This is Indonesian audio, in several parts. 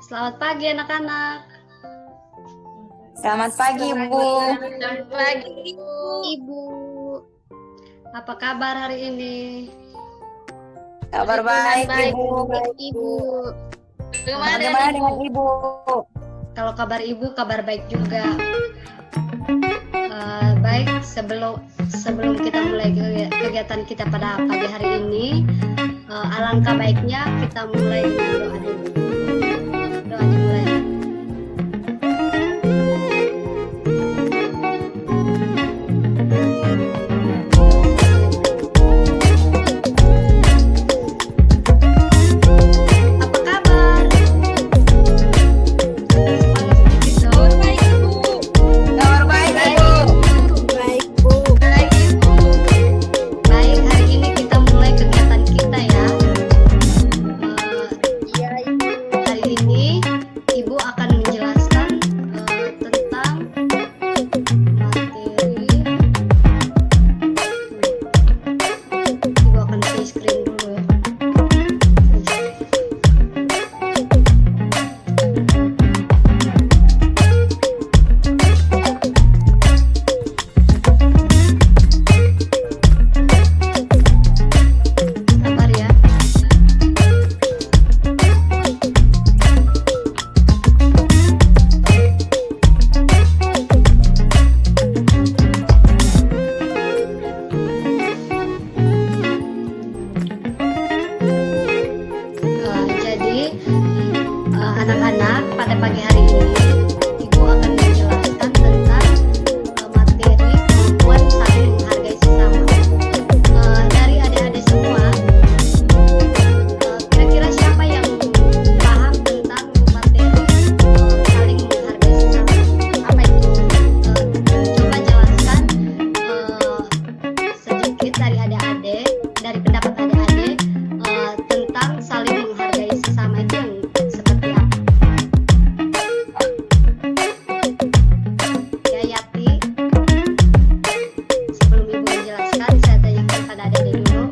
Selamat pagi anak-anak. Selamat pagi, Bu. Selamat pagi, Ibu. Apa kabar hari ini? Kabar baik, Ibu. Ibu. Bagaimana dengan Ibu? Kalau kabar ibu, kabar baik juga. Baik, sebelum kita mulai kegiatan kita pada pagi hari ini, alangkah baiknya kita mulai dengan doa dulu. Doa dimulai. Apa kabar? Semangat sedikit dong. Kabar baik, Ibu. Baik, Bu. Baik, hari ini kita mulai kegiatan kita ya. Iya, Ibu. Hari ini Ibu akan menjelaskan tentang materi. Ibu akan share screen dulu ya. Sabar ya. Jadi anak-anak pada pagi hari ini Ibu akan menjelaskan tentang materi kemampuan saling menghargai sesama. Dari adik-adik semua, kira-kira siapa yang paham tentang materi saling menghargai sesama? Apa itu? Coba jelaskan sedikit dari adik-adik, dari pendapat adik-adik tentang saling menghargai sesama itu yang seperti apa? Ya, Yati. Sebelum Ibu menjelaskan, saya tanyakan pada adik-adik dulu.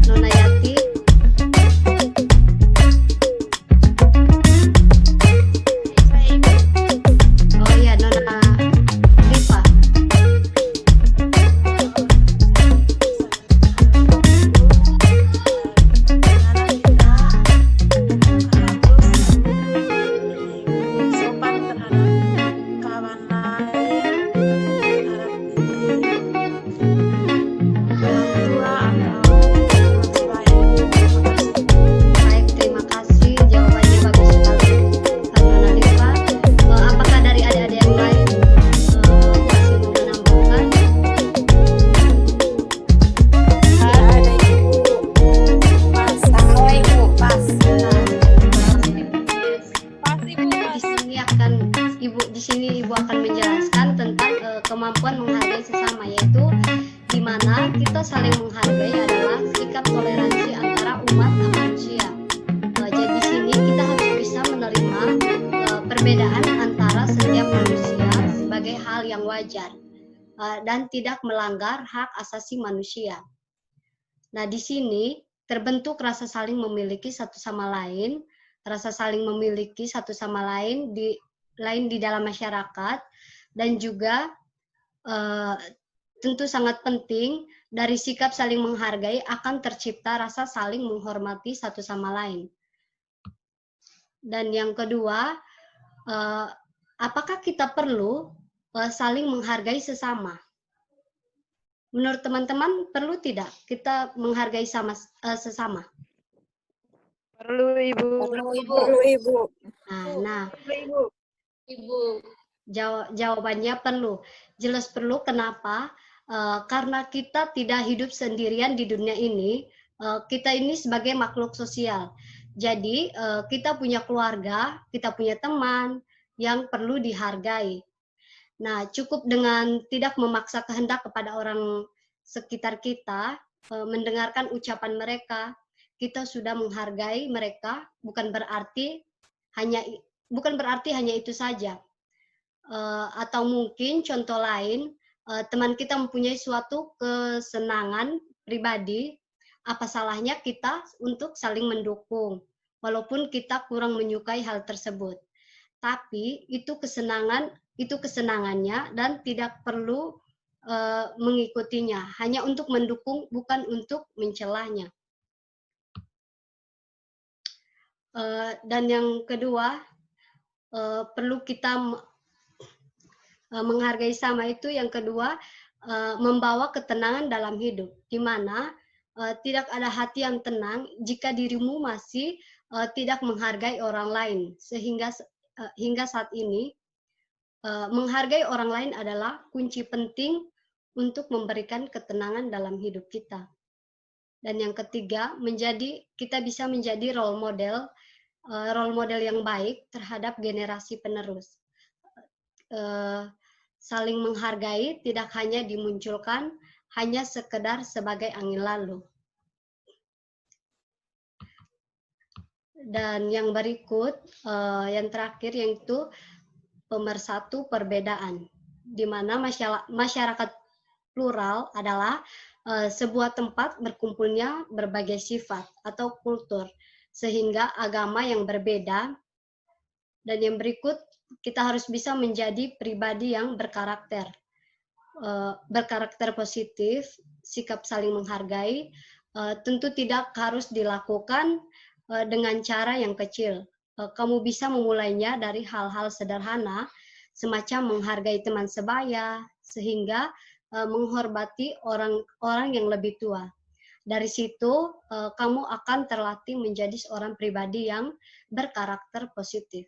Nona Yati. Oh iya, Nona Rifa. sopan terhadap kawan lain, terhadap diri, orang tua atau selain. Baik, terima kasih. Jawabannya bagus sekali. Nona Rifa. Apakah dari adik-adik yang lain masih mau menambahkan? Ada, Ibu. Pas. Halo, Ibu. Pas. Di sini Ibu akan menjelaskan tentang kemampuan menghargai sesama, yaitu di mana kita saling menghargai adalah sikap toleransi antara umat dan manusia. Jadi di sini kita harus bisa menerima perbedaan antara setiap manusia sebagai hal yang wajar dan tidak melanggar hak asasi manusia. Nah, di sini terbentuk rasa saling memiliki satu sama lain, rasa saling memiliki satu sama lain di dalam masyarakat, dan juga tentu sangat penting dari sikap saling menghargai akan tercipta rasa saling menghormati satu sama lain. Dan yang kedua, apakah kita perlu saling menghargai sesama? Menurut teman-teman, perlu tidak kita menghargai sesama? Perlu, Ibu. Perlu, Ibu. Nah, Ibu. jawabannya perlu. Jelas perlu. Kenapa? Karena kita tidak hidup sendirian di dunia ini. Kita ini sebagai makhluk sosial. Jadi kita punya keluarga, kita punya teman yang perlu dihargai. Nah, cukup dengan tidak memaksa kehendak kepada orang sekitar kita, mendengarkan ucapan mereka, kita sudah menghargai mereka. Bukan berarti hanya itu saja. Atau mungkin contoh lain, teman kita mempunyai suatu kesenangan pribadi, apa salahnya kita untuk saling mendukung, walaupun kita kurang menyukai hal tersebut. Tapi itu kesenangannya dan tidak perlu mengikutinya, hanya untuk mendukung, bukan untuk mencelanya. Dan yang kedua, perlu kita menghargai sama itu. Yang kedua, membawa ketenangan dalam hidup, di mana tidak ada hati yang tenang jika dirimu masih tidak menghargai orang lain. Sehingga hingga saat ini, menghargai orang lain adalah kunci penting untuk memberikan ketenangan dalam hidup kita. Dan yang ketiga, kita bisa menjadi role model yang baik terhadap generasi penerus. Saling menghargai tidak hanya dimunculkan hanya sekedar sebagai angin lalu. Dan yang berikut, yang terakhir, yaitu pemersatu perbedaan, di mana masyarakat plural adalah sebuah tempat berkumpulnya berbagai sifat atau kultur, sehingga agama yang berbeda. Dan yang berikut, kita harus bisa menjadi pribadi yang berkarakter positif, sikap saling menghargai, tentu tidak harus dilakukan dengan cara yang kecil. Kamu bisa memulainya dari hal-hal sederhana, semacam menghargai teman sebaya, sehingga menghormati orang yang lebih tua. Dari situ, kamu akan terlatih menjadi seorang pribadi yang berkarakter positif.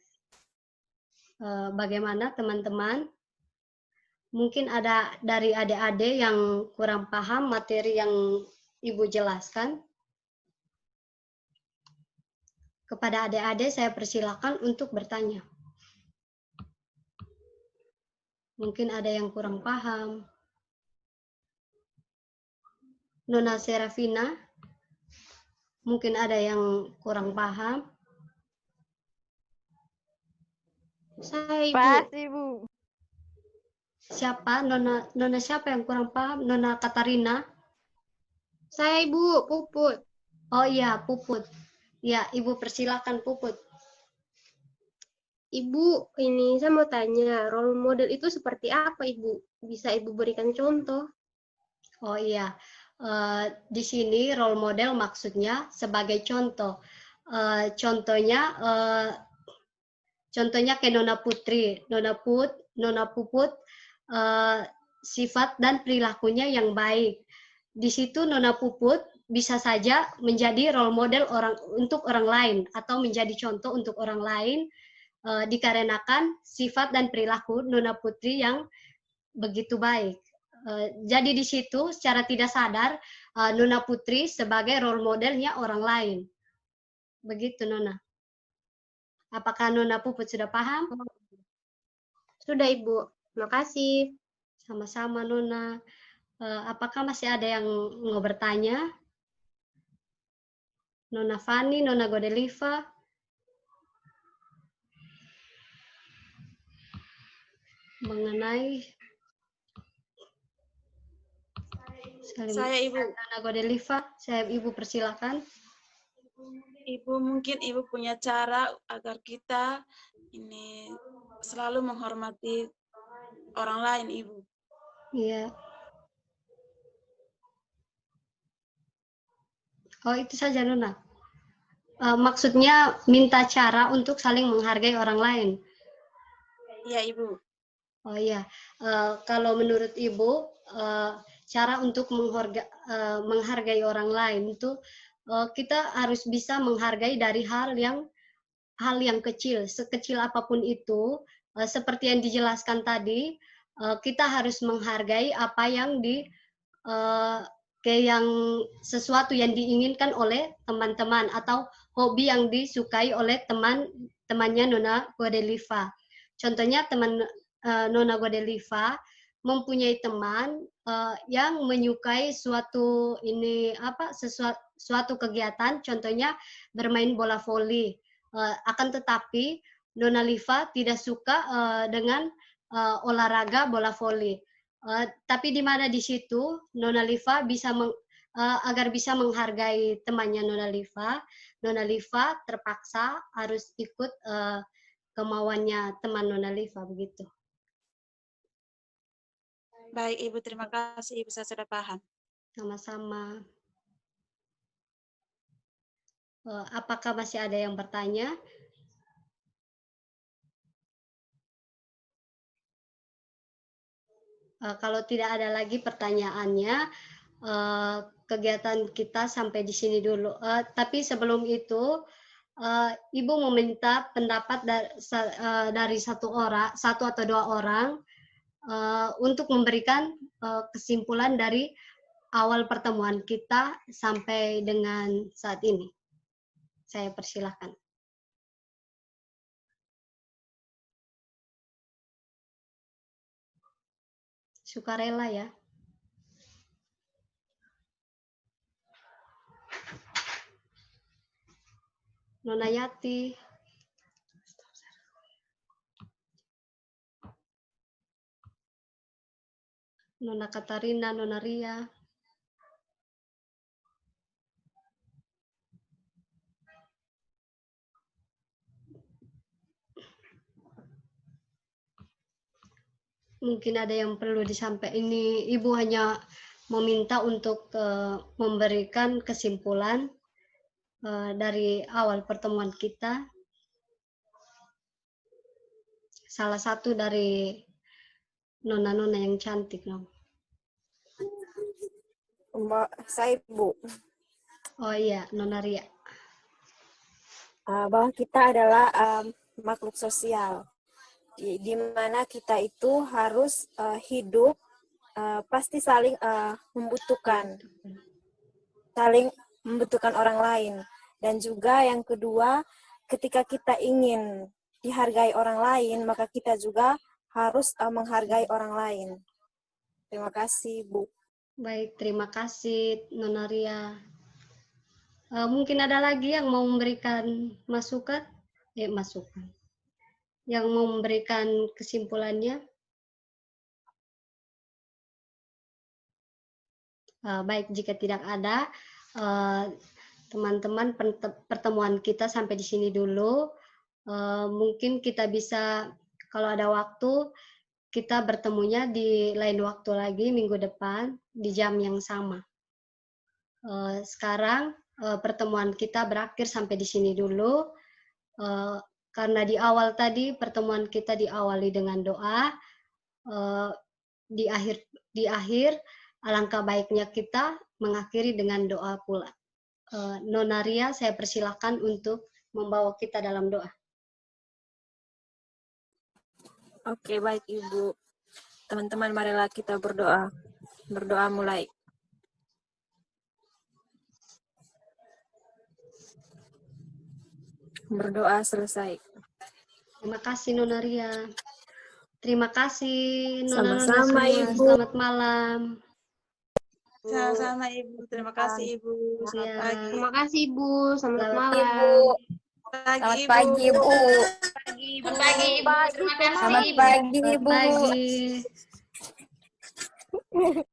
Bagaimana teman-teman? Mungkin ada dari adik-adik yang kurang paham materi yang Ibu jelaskan. Kepada adik-adik saya persilakan untuk bertanya. Mungkin ada yang kurang paham. Nona Serafina, mungkin ada yang kurang paham. Saya, Ibu. Pas, Ibu. Siapa? Nona siapa yang kurang paham? Nona Katarina? Saya, Ibu. Puput. Oh iya, Puput. Ya, Ibu persilakan, Puput. Ibu, ini saya mau tanya, role model itu seperti apa, Ibu? Bisa Ibu berikan contoh? Oh iya, di sini role model maksudnya sebagai contoh. Contohnya kayak Nona Putri, Nona Puput, sifat dan perilakunya yang baik. Di situ Nona Puput bisa saja menjadi role model untuk orang lain atau menjadi contoh untuk orang lain, dikarenakan sifat dan perilaku Nona Putri yang begitu baik. Jadi di situ secara tidak sadar Nona Putri sebagai role modelnya orang lain. Begitu Nona. Apakah Nona Puput sudah paham? Sudah, Ibu. Terima kasih. Sama-sama Nona. Apakah masih ada yang mau bertanya? Nona Fani, Nona Godeliva. Mengenai Saya, Ibu. Nona Godeliva, saya Ibu persilakan. Ibu, mungkin Ibu punya cara agar kita ini selalu menghormati orang lain, Ibu. Iya. Oh, itu saja Nona. Maksudnya minta cara untuk saling menghargai orang lain. Iya, Ibu. Oh iya, kalau menurut Ibu, cara untuk menghargai orang lain itu kita harus bisa menghargai dari hal yang kecil, sekecil apapun itu, seperti yang dijelaskan tadi, kita harus menghargai apa yang sesuatu yang diinginkan oleh teman-teman atau hobi yang disukai oleh temannya Nona Godeliva. Contohnya Nona Godeliva mempunyai teman yang menyukai suatu kegiatan, contohnya bermain bola voli. Akan tetapi Nona Liva tidak suka dengan olahraga bola voli. Tapi di mana di situ Nona Liva bisa agar bisa menghargai temannya Nona Liva terpaksa harus ikut kemauannya teman Nona Liva begitu. Baik Ibu, terima kasih Ibu, saya sudah paham. Sama-sama. Apakah masih ada yang bertanya? Kalau tidak ada lagi pertanyaannya, kegiatan kita sampai di sini dulu. Tapi sebelum itu, Ibu meminta pendapat dari satu atau dua orang untuk memberikan kesimpulan dari awal pertemuan kita sampai dengan saat ini. Saya persilahkan. Sukarela ya. Nona Yati. Nona Katarina, Nona Ria. Mungkin ada yang perlu disampaikan. Ini Ibu hanya meminta untuk memberikan kesimpulan dari awal pertemuan kita. Salah satu dari nona-nona yang cantik. Saya Ibu. Oh iya, Nona Ria. Bahwa kita adalah makhluk sosial. Di mana kita itu harus hidup pasti saling membutuhkan orang lain. Dan juga yang kedua, ketika kita ingin dihargai orang lain, maka kita juga harus menghargai orang lain. Terima kasih, Bu. Baik, terima kasih Nona Ria. Mungkin ada lagi yang mau memberikan masukan? Yang mau memberikan kesimpulannya? Baik, jika tidak ada, teman-teman, pertemuan kita sampai di sini dulu. Mungkin kita bisa, kalau ada waktu, kita bertemunya di lain waktu lagi, minggu depan, di jam yang sama. Sekarang, pertemuan kita berakhir sampai di sini dulu. Karena di awal tadi pertemuan kita diawali dengan doa, di akhir alangkah baiknya kita mengakhiri dengan doa pula. Nona Ria, saya persilahkan untuk membawa kita dalam doa. Oke, baik Ibu. Teman-teman, marilah kita berdoa. Berdoa mulai. Berdoa selesai. Terima kasih Nona Ria. Terima kasih Nona-nona Sama-sama, semua. Ibu. Selamat malam. Sama-sama Ibu, terima kasih Ibu. Selamat Ya. pagi. Terima kasih Ibu. Selamat Selamat malam. Selamat pagi, Ibu. Selamat pagi Ibu. Terima kasih Selamat Ibu. pagi, Selamat Ibu. pagi.